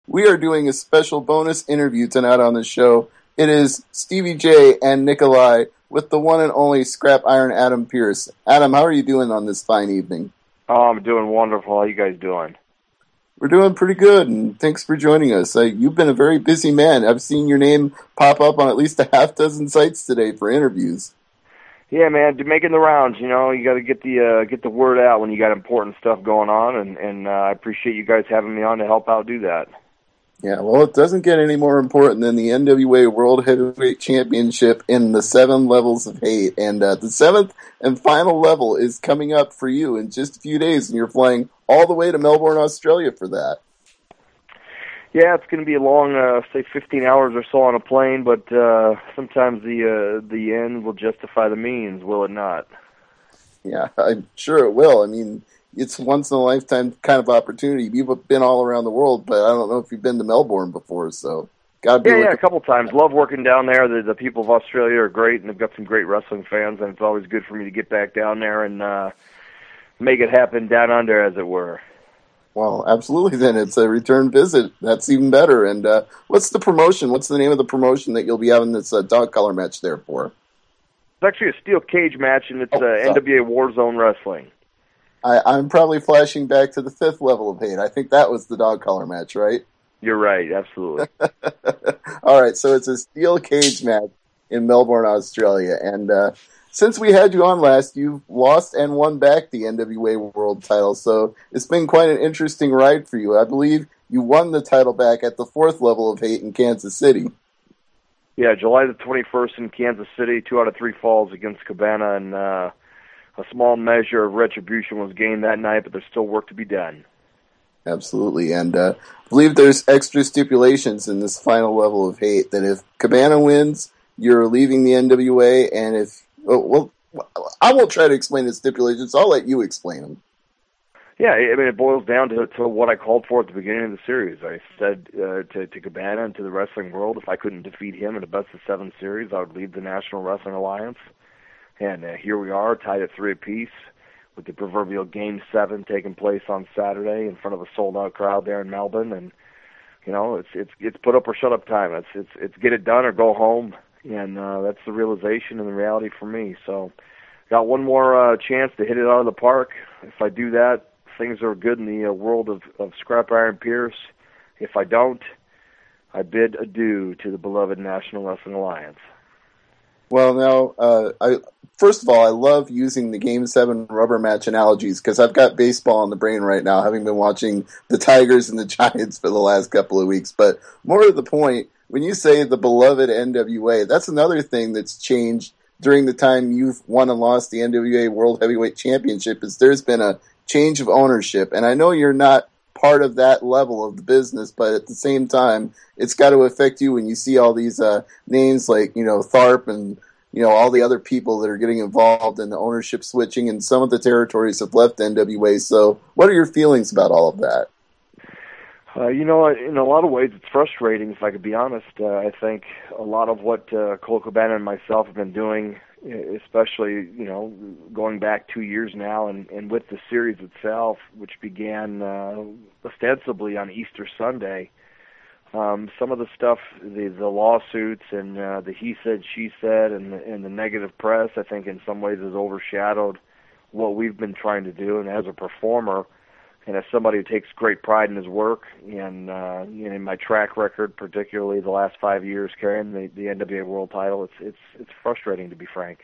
We are doing a special bonus interview tonight on the show. It is Stevie J and Nikolai with the one and only Scrap Iron Adam Pearce. Adam, how are you doing on this fine evening? Oh, I'm doing wonderful. How are you guys doing? We're doing pretty good, and thanks for joining us. You've been a very busy man. I've seen your name pop up on at least a half dozen sites today for interviews. Yeah, man, making the rounds. You know, you got to get the word out when you got important stuff going on, and I appreciate you guys having me on to help out do that. Yeah, well, it doesn't get any more important than the NWA World Heavyweight Championship in the 7 levels of hate. And the 7th and final level is coming up for you in just a few days, and you're flying all the way to Melbourne, Australia for that. Yeah, it's going to be a long, say 15 hours or so on a plane, but sometimes the end will justify the means, will it not? Yeah, I'm sure it will. I mean, it's once in a lifetime kind of opportunity. You've been all around the world, but I don't know if you've been to Melbourne before, so gotta be. Yeah, a couple times. Love working down there. The people of Australia are great, and they've got some great wrestling fans, and it's always good for me to get back down there and make it happen down under, as it were. Well, absolutely. Then it's a return visit. That's even better. And what's the promotion? What's the name of the promotion that you'll be having this dog collar match there for? It's actually a steel cage match, and it's NWA Warzone Wrestling. I'm probably flashing back to the 5th level of hate. I think that was the dog collar match, right? You're right, absolutely. All right, so it's a steel cage match in Melbourne, Australia. And since we had you on last, you've lost and won back the NWA World title. So it's been quite an interesting ride for you. I believe you won the title back at the 4th level of hate in Kansas City. Yeah, July the 21st in Kansas City, 2 out of 3 falls against Cabana, and a small measure of retribution was gained that night, but there's still work to be done. Absolutely, and I believe there's extra stipulations in this final level of hate that if Cabana wins, you're leaving the NWA, and if... Well, I won't try to explain the stipulations. I'll let you explain them. Yeah, I mean, it boils down to what I called for at the beginning of the series. I said to Cabana and to the wrestling world, if I couldn't defeat him in a best-of-7 series, I would leave the National Wrestling Alliance. And here we are, tied at 3 apiece, with the proverbial Game 7 taking place on Saturday in front of a sold-out crowd there in Melbourne. And, you know, it's put up or shut up time. It's get it done or go home. And that's the realization and the reality for me. So got one more chance to hit it out of the park. If I do that, things are good in the world of Scrap Iron Pearce. If I don't, I bid adieu to the beloved National Wrestling Alliance. Well, now, first of all, I love using the Game 7 rubber match analogies because I've got baseball on the brain right now, having been watching the Tigers and the Giants for the last couple of weeks. But more to the point, when you say the beloved NWA, that's another thing that's changed during the time you've won and lost the NWA World Heavyweight Championship is there's been a change of ownership. And I know you're not part of that level of the business, but at the same time, it's got to affect you when you see all these names like, Tharp and, all the other people that are getting involved in the ownership switching, and some of the territories have left NWA. So what are your feelings about all of that? In a lot of ways, it's frustrating, if I could be honest. I think a lot of what Cole Cabana and myself have been doing, especially, going back 2 years now, and with the series itself, which began ostensibly on Easter Sunday, some of the stuff, the lawsuits and the he said, she said, and the negative press, I think in some ways has overshadowed what we've been trying to do. And as a performer, and as somebody who takes great pride in his work, and in my track record, particularly the last 5 years carrying the NWA World Title, it's frustrating, to be frank.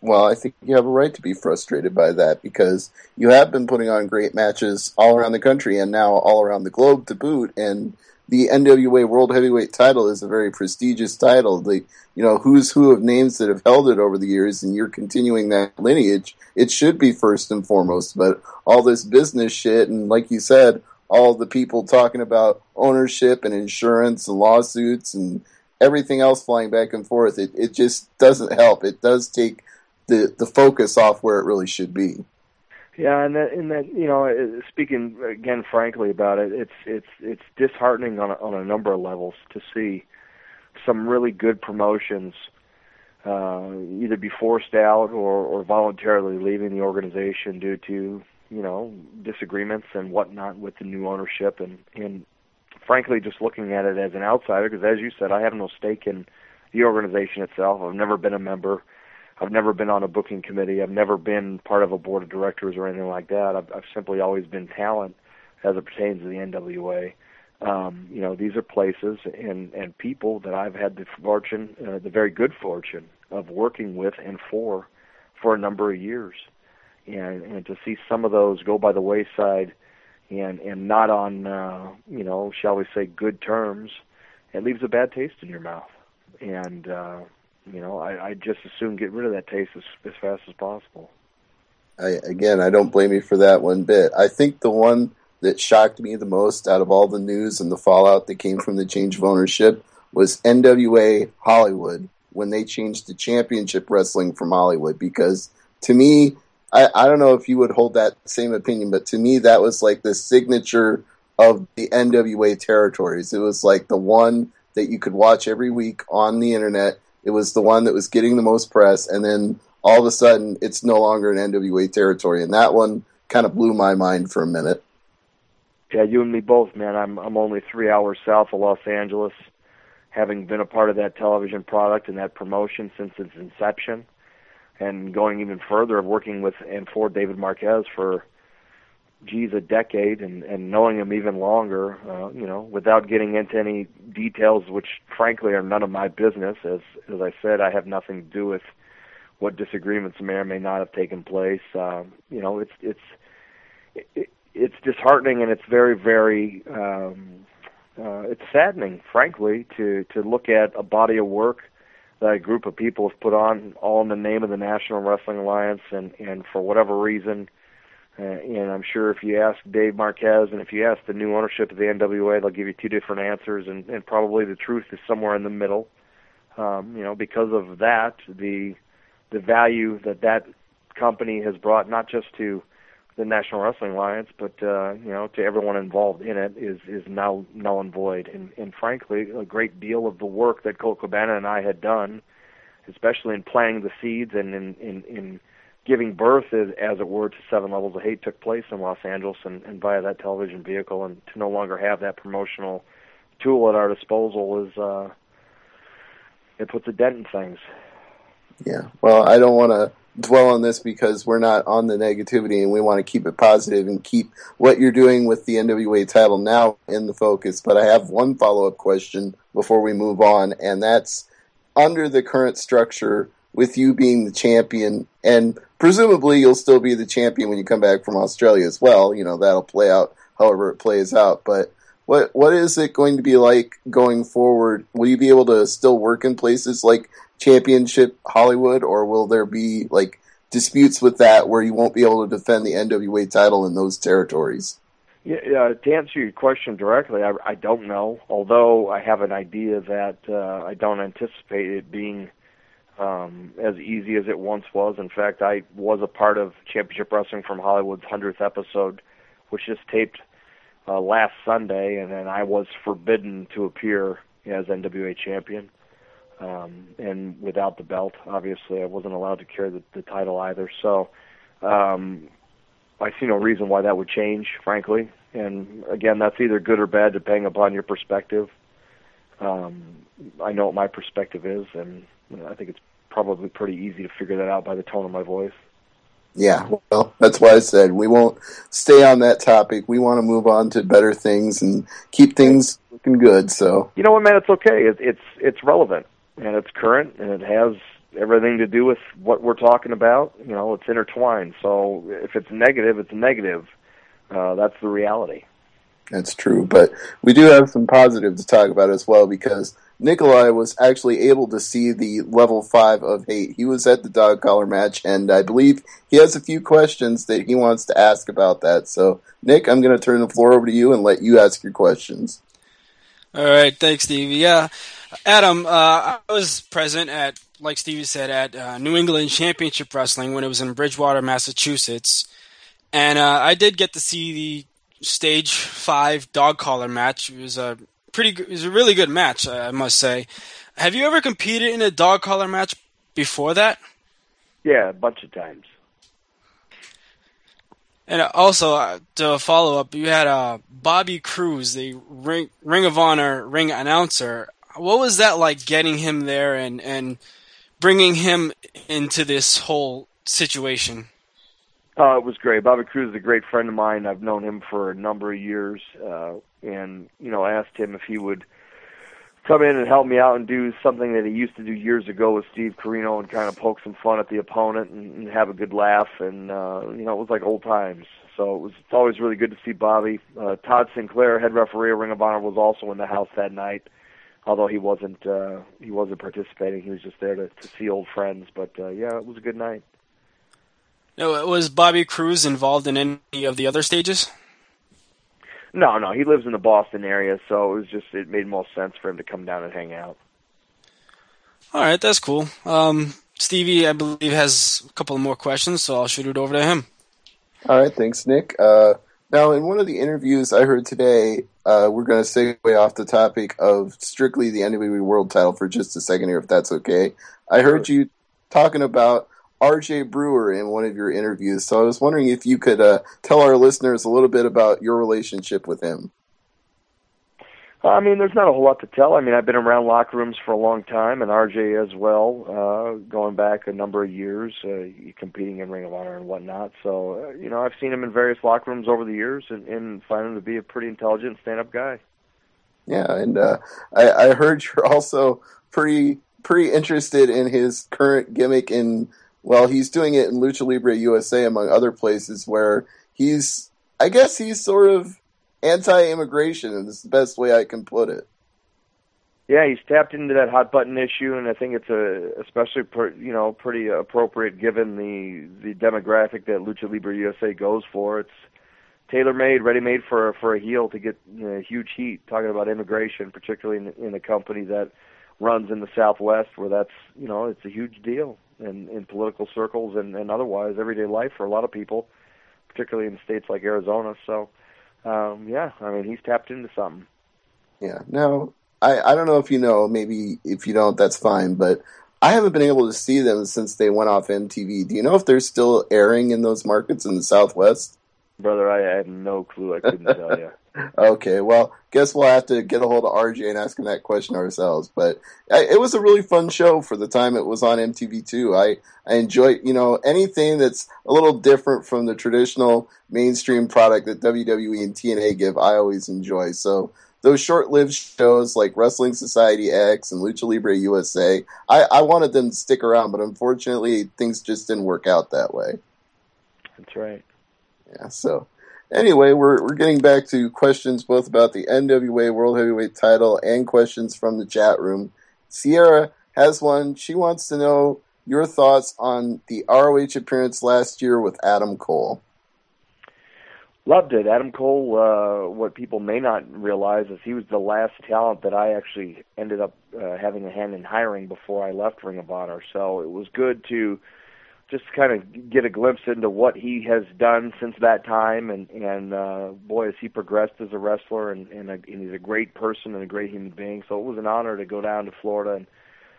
Well, I think you have a right to be frustrated by that because you have been putting on great matches all around the country and now all around the globe to boot. And the NWA World Heavyweight title is a very prestigious title. The who's who of names that have held it over the years, and you're continuing that lineage. It should be first and foremost, but all this business shit and, like you said, all the people talking about ownership and insurance and lawsuits and everything else flying back and forth, it just doesn't help. It does take the focus off where it really should be. Yeah, and that speaking again frankly about it, it's disheartening on a number of levels to see some really good promotions either be forced out or voluntarily leaving the organization due to disagreements and whatnot with the new ownership. And frankly, just looking at it as an outsider, because as you said, I have no stake in the organization itself. I've never been a member. I've never been on a booking committee. I've never been part of a board of directors or anything like that. I've simply always been talent as it pertains to the NWA. These are places and people that I've had the fortune, the very good fortune of working with and for a number of years. And to see some of those go by the wayside and not on, shall we say, good terms, it leaves a bad taste in your mouth. And, I just as soon get rid of that taste as fast as possible. I don't blame you for that one bit. I think the one that shocked me the most out of all the news and the fallout that came from the change of ownership was NWA Hollywood, when they changed to Championship Wrestling from Hollywood, because to me, I don't know if you would hold that same opinion, but to me that was like the signature of the NWA territories. It was like the one that you could watch every week on the internet. It was the one that was getting the most press, and then all of a sudden it's no longer an NWA territory, and that one kind of blew my mind for a minute. Yeah, you and me both, man. I'm only 3 hours south of Los Angeles, having been a part of that television product and that promotion since its inception, and going even further of working with and for David Marquez for, a decade, and knowing him even longer, without getting into any details, which frankly are none of my business. As I said, I have nothing to do with what disagreements may or may not have taken place. It's disheartening, and it's very, very, it's saddening, frankly, to look at a body of work that a group of people have put on, all in the name of the National Wrestling Alliance, and for whatever reason, and I'm sure if you ask Dave Marquez and if you ask the new ownership of the NWA, they'll give you two different answers, and probably the truth is somewhere in the middle. Because of that, the value that company has brought, not just to the National Wrestling Alliance, but to everyone involved in it, is now null and void. And frankly, a great deal of the work that Colt Cabana and I had done, especially in planting the seeds and in giving birth, as it were, to 7 Levels of Hate, took place in Los Angeles and via that television vehicle. And to no longer have that promotional tool at our disposal is it puts a dent in things. Yeah, well, I don't want to dwell on this because we're not on the negativity, and we want to keep it positive and keep what you're doing with the NWA title now in the focus. But I have one follow-up question before we move on, and that's under the current structure, with you being the champion, and presumably you'll still be the champion when you come back from Australia as well. That'll play out however it plays out. But what is it going to be like going forward? Will you be able to still work in places like Championship Hollywood, or will there be like disputes with that where you won't be able to defend the NWA title in those territories? Yeah, to answer your question directly, I don't know, although I have an idea that I don't anticipate it being as easy as it once was. In fact, I was a part of Championship Wrestling from Hollywood's 100th episode, which just taped last Sunday, and then I was forbidden to appear as NWA champion. And without the belt, obviously, I wasn't allowed to carry the title either. So I see no reason why that would change, frankly. And again, that's either good or bad depending upon your perspective. I know what my perspective is, and I think it's probably pretty easy to figure that out by the tone of my voice. Yeah, well, that's why I said we won't stay on that topic. We want to move on to better things and keep things looking good. So you know what, man? It's okay. It's relevant, and it's current, and it has everything to do with what we're talking about. It's intertwined. So if it's negative, it's negative. That's the reality. That's true, but we do have some positive to talk about as well, because Nikolai was actually able to see the level 5 of hate. He was at the dog collar match, and I believe he has a few questions that he wants to ask about that. So, Nick, I'm going to turn the floor over to you and let you ask your questions. All right, thanks, Stevie. Yeah, Adam, I was present at, like Stevie said, at New England Championship Wrestling when it was in Bridgewater, Massachusetts, and I did get to see the Stage 5 dog collar match. It was a really good match, I must say. Have you ever competed in a dog collar match before that? Yeah, a bunch of times. And also, to follow up, you had Bobby Cruz, the Ring of Honor ring announcer. What was that like getting him there and bringing him into this whole situation? It was great. Bobby Cruz is a great friend of mine. I've known him for a number of years, and asked him if he would come in and help me out and do something that he used to do years ago with Steve Corino and kind of poke some fun at the opponent and have a good laugh. And it was like old times. So it's always really good to see Bobby. Todd Sinclair, head referee of Ring of Honor, was also in the house that night. Although he wasn't participating, he was just there to see old friends. But yeah, it was a good night. No, was Bobby Cruz involved in any of the other stages? No, he lives in the Boston area, so it made most sense for him to come down and hang out. All right, that's cool. Stevie, I believe, has a couple more questions, so I'll shoot it over to him. All right, thanks, Nick. Now, in one of the interviews I heard today, we're going to segue off the topic of strictly the NWA World Title for just a second here, if that's okay. I heard you talking about R.J. Brewer in one of your interviews, so I was wondering if you could tell our listeners a little bit about your relationship with him. I mean, there's not a whole lot to tell. I mean, I've been around locker rooms for a long time, and RJ as well, going back a number of years, competing in Ring of Honor and whatnot. So, I've seen him in various locker rooms over the years and find him to be a pretty intelligent stand-up guy. Yeah, and I heard you're also pretty interested in his current gimmick he's doing it in Lucha Libre USA, among other places, where I guess he's sort of anti-immigration, and it's the best way I can put it. Yeah, he's tapped into that hot button issue, and I think it's especially pretty appropriate given the demographic that Lucha Libre USA goes for. It's tailor-made, ready-made for a heel to get huge heat. Talking about immigration, particularly in a company that runs in the Southwest, where that's it's a huge deal in political circles and otherwise everyday life for a lot of people, particularly in states like Arizona. So. Yeah, I mean, he's tapped into something. Yeah. Now, I don't know if you know, maybe if you don't, that's fine, but I haven't been able to see them since they went off MTV. Do you know if they're still airing in those markets in the Southwest? Brother, I have no clue. I couldn't tell you. Okay, well, guess we'll have to get a hold of RJ and ask him that question ourselves. But it was a really fun show for the time it was on MTV too. I enjoy, anything that's a little different from the traditional mainstream product that WWE and TNA give. I always enjoy. So those short-lived shows like Wrestling Society X and Lucha Libre USA, I wanted them to stick around, but unfortunately things just didn't work out that way. That's right. Yeah, so anyway, we're getting back to questions both about the NWA World Heavyweight title and questions from the chat room. Sierra has one. She wants to know your thoughts on the ROH appearance last year with Adam Cole. Loved it. Adam Cole, what people may not realize is he was the last talent that I actually ended up having a hand in hiring before I left Ring of Honor. So it was good to just kind of get a glimpse into what he has done since that time, and boy, has he progressed as a wrestler, and he's a great person and a great human being. So it was an honor to go down to Florida and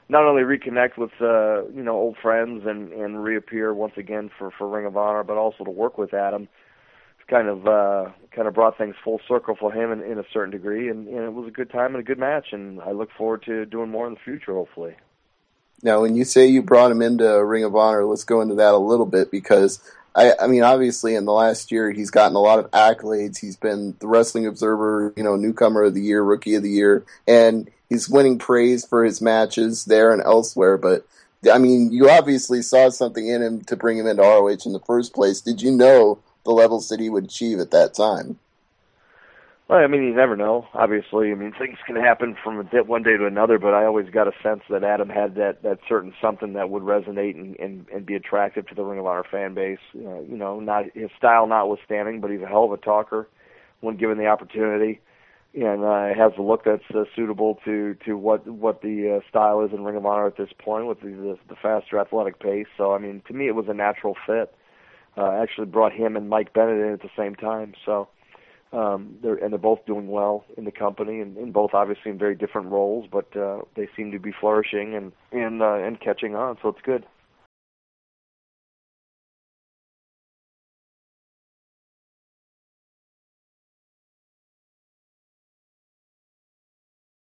not only reconnect with old friends and reappear once again for Ring of Honor, but also to work with Adam. It's kind of brought things full circle for him in a certain degree, and it was a good time and a good match, and I look forward to doing more in the future, hopefully. Now, when you say you brought him into Ring of Honor, let's go into that a little bit, because, I mean, obviously in the last year he's gotten a lot of accolades. He's been the Wrestling Observer, Newcomer of the Year, Rookie of the Year, and he's winning praise for his matches there and elsewhere. But, I mean, you obviously saw something in him to bring him into ROH in the first place. Did you know the levels that he would achieve at that time? Well, I mean, you never know, obviously. I mean, things can happen from one day to another, but I always got a sense that Adam had that certain something that would resonate and be attractive to the Ring of Honor fan base. Not his style notwithstanding, but he's a hell of a talker when given the opportunity, and has a look that's suitable to what the style is in Ring of Honor at this point with the faster athletic pace. So, I mean, to me, it was a natural fit. Actually brought him and Mike Bennett in at the same time, so... They're both doing well in the company, and both obviously in very different roles, but they seem to be flourishing and catching on, so it's good.